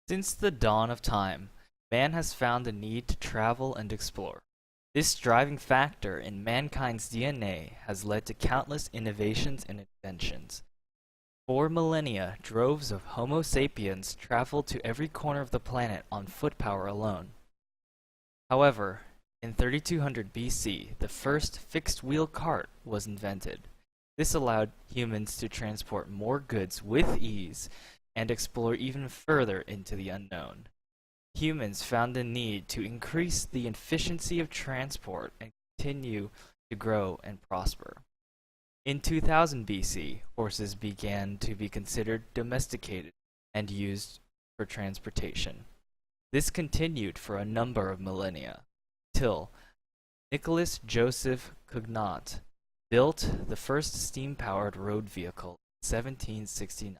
Since the dawn of time, man has found the need to travel and explore. This driving factor in mankind's DNA has led to countless innovations and inventions. For millennia, droves of Homo sapiens traveled to every corner of the planet on foot power alone. However, in 3200 BC, the first fixed-wheel cart was invented. This allowed humans to transport more goods with ease and explore even further into the unknown. Humans found the need to increase the efficiency of transport and continue to grow and prosper. In 2000 BC, horses began to be considered domesticated and used for transportation. This continued for a number of millennia, till Nicholas Joseph Cugnot built the first steam-powered road vehicle in 1769.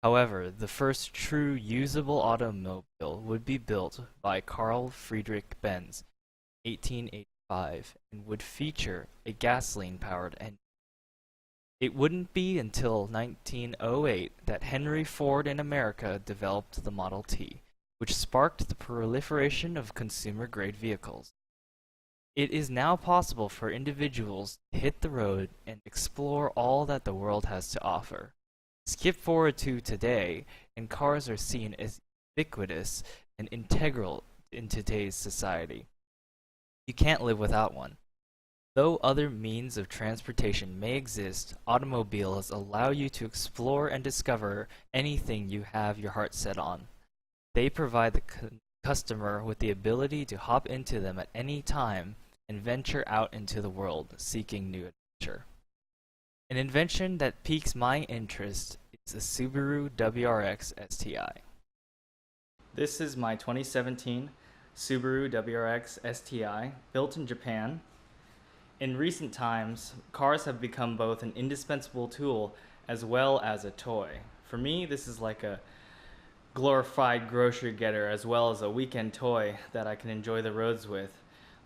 However, the first true usable automobile would be built by Carl Friedrich Benz in 1885 and would feature a gasoline-powered engine. It wouldn't be until 1908 that Henry Ford in America developed the Model T, which sparked the proliferation of consumer-grade vehicles. It is now possible for individuals to hit the road and explore all that the world has to offer. Skip forward to today, and cars are seen as ubiquitous and integral in today's society. You can't live without one. Though other means of transportation may exist, automobiles allow you to explore and discover anything you have your heart set on. They provide the customer with the ability to hop into them at any time and venture out into the world seeking new adventure. An invention that piques my interest is the Subaru WRX STI. This is my 2017 Subaru WRX STI, built in Japan. In recent times, cars have become both an indispensable tool as well as a toy. For me, this is like a glorified grocery getter as well as a weekend toy that I can enjoy the roads with.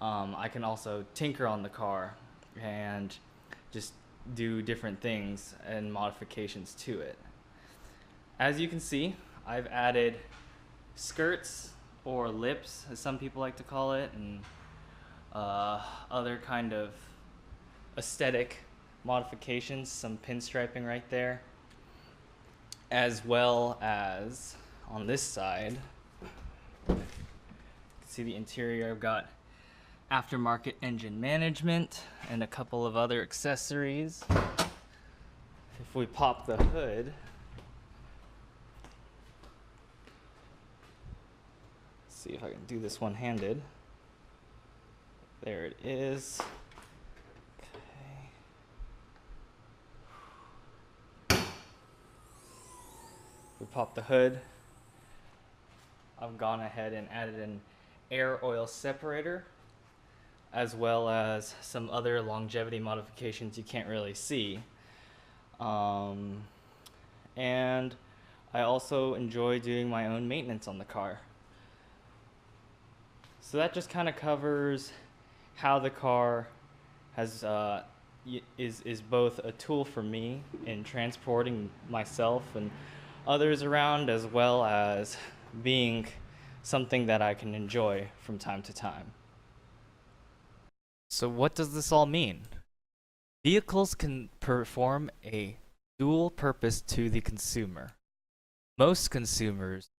I can also tinker on the car and just do different things and modifications to it. As you can see, I've added skirts or lips, as some people like to call it, and other kind of aesthetic modifications, some pinstriping right there, as well as on this side, you can see the interior. I've got aftermarket engine management and a couple of other accessories. If we pop the hood, see if I can do this one-handed. There it is. Okay. We pop the hood. I've gone ahead and added an air oil separator, as well as some other longevity modifications you can't really see. And I also enjoy doing my own maintenance on the car. So that just kind of covers how the car has is both a tool for me in transporting myself and others around, as well as being something that I can enjoy from time to time. So what does this all mean? Vehicles can perform a dual purpose to the consumer. Most consumers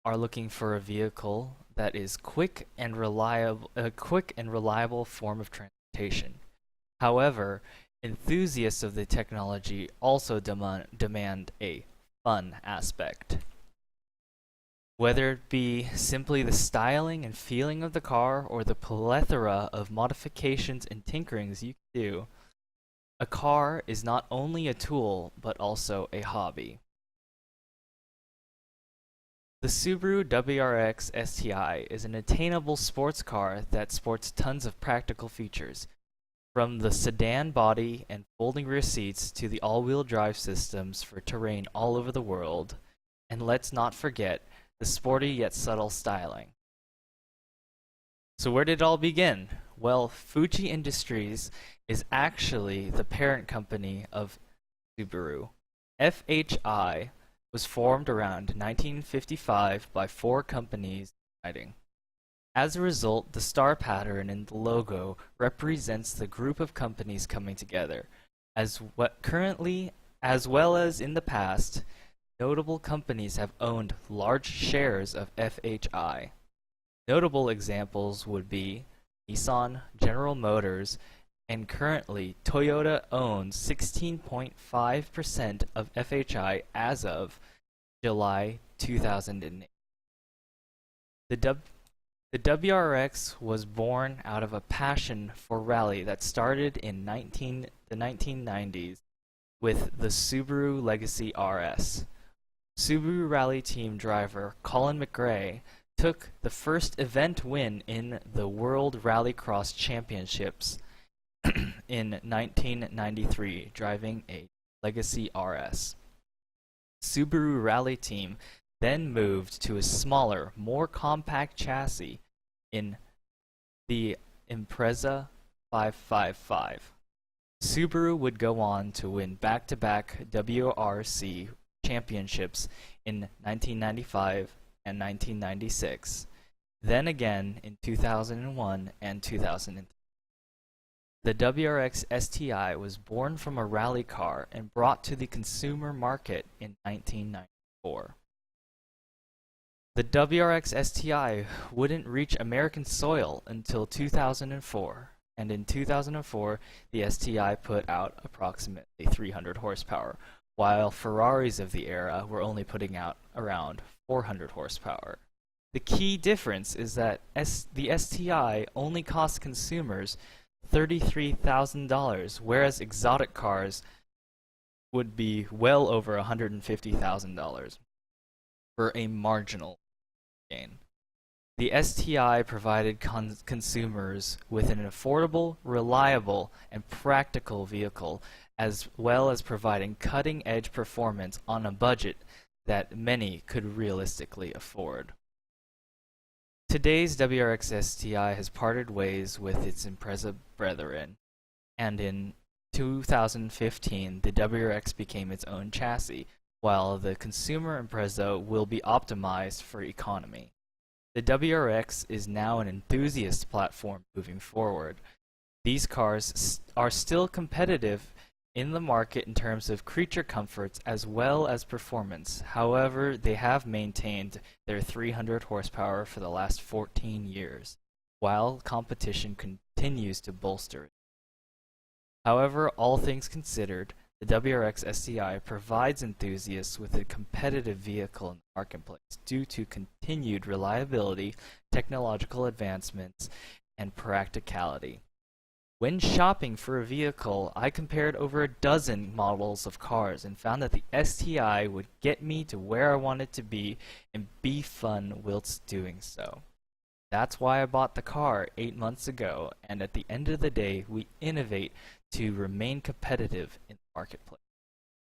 are looking for a vehicle that is a quick and reliable form of transportation. However, enthusiasts of the technology also demand a fun aspect. Whether it be simply the styling and feeling of the car or the plethora of modifications and tinkerings you can do, a car is not only a tool but also a hobby. The Subaru WRX STI is an attainable sports car that sports tons of practical features, from the sedan body and folding rear seats to the all-wheel drive systems for terrain all over the world, and let's not forget the sporty yet subtle styling. So where did it all begin? Well, Fuji Industries is actually the parent company of Subaru. FHI was formed around 1955 by 4 companies uniting. As a result, the star pattern in the logo represents the group of companies coming together. As well as in the past, notable companies have owned large shares of FHI. Notable examples would be Nissan, General Motors, and currently Toyota owns 16.5% of FHI as of July 2008. The WRX was born out of a passion for rally that started in the 1990s with the Subaru Legacy RS. Subaru Rally Team driver Colin McRae took the first event win in the World Rallycross Championships in 1993, driving a Legacy RS. Subaru Rally Team then moved to a smaller, more compact chassis in the Impreza 555. Subaru would go on to win back-to-back WRC championships in 1995 and 1996, then again in 2001 and 2003. The WRX STI was born from a rally car and brought to the consumer market in 1994. The WRX STI wouldn't reach American soil until 2004, and in 2004 the STI put out approximately 300 horsepower, while Ferraris of the era were only putting out around 400 horsepower. The key difference is that the STI only cost consumers $33,000, whereas exotic cars would be well over $150,000 for a marginal gain. The STI provided consumers with an affordable, reliable, and practical vehicle, as well as providing cutting-edge performance on a budget that many could realistically afford. Today's WRX STI has parted ways with its Impreza brethren, and in 2015 the WRX became its own chassis, while the consumer Impreza will be optimized for economy. The WRX is now an enthusiast platform moving forward. These cars are still competitive in the market in terms of creature comforts as well as performance. However, they have maintained their 300 horsepower for the last 14 years, while competition continues to bolster it. However, all things considered, the WRX STI provides enthusiasts with a competitive vehicle in the marketplace due to continued reliability, technological advancements, and practicality. When shopping for a vehicle, I compared over a dozen models of cars and found that the STI would get me to where I wanted to be and be fun whilst doing so. That's why I bought the car 8 months ago, and at the end of the day, we innovate to remain competitive in the marketplace.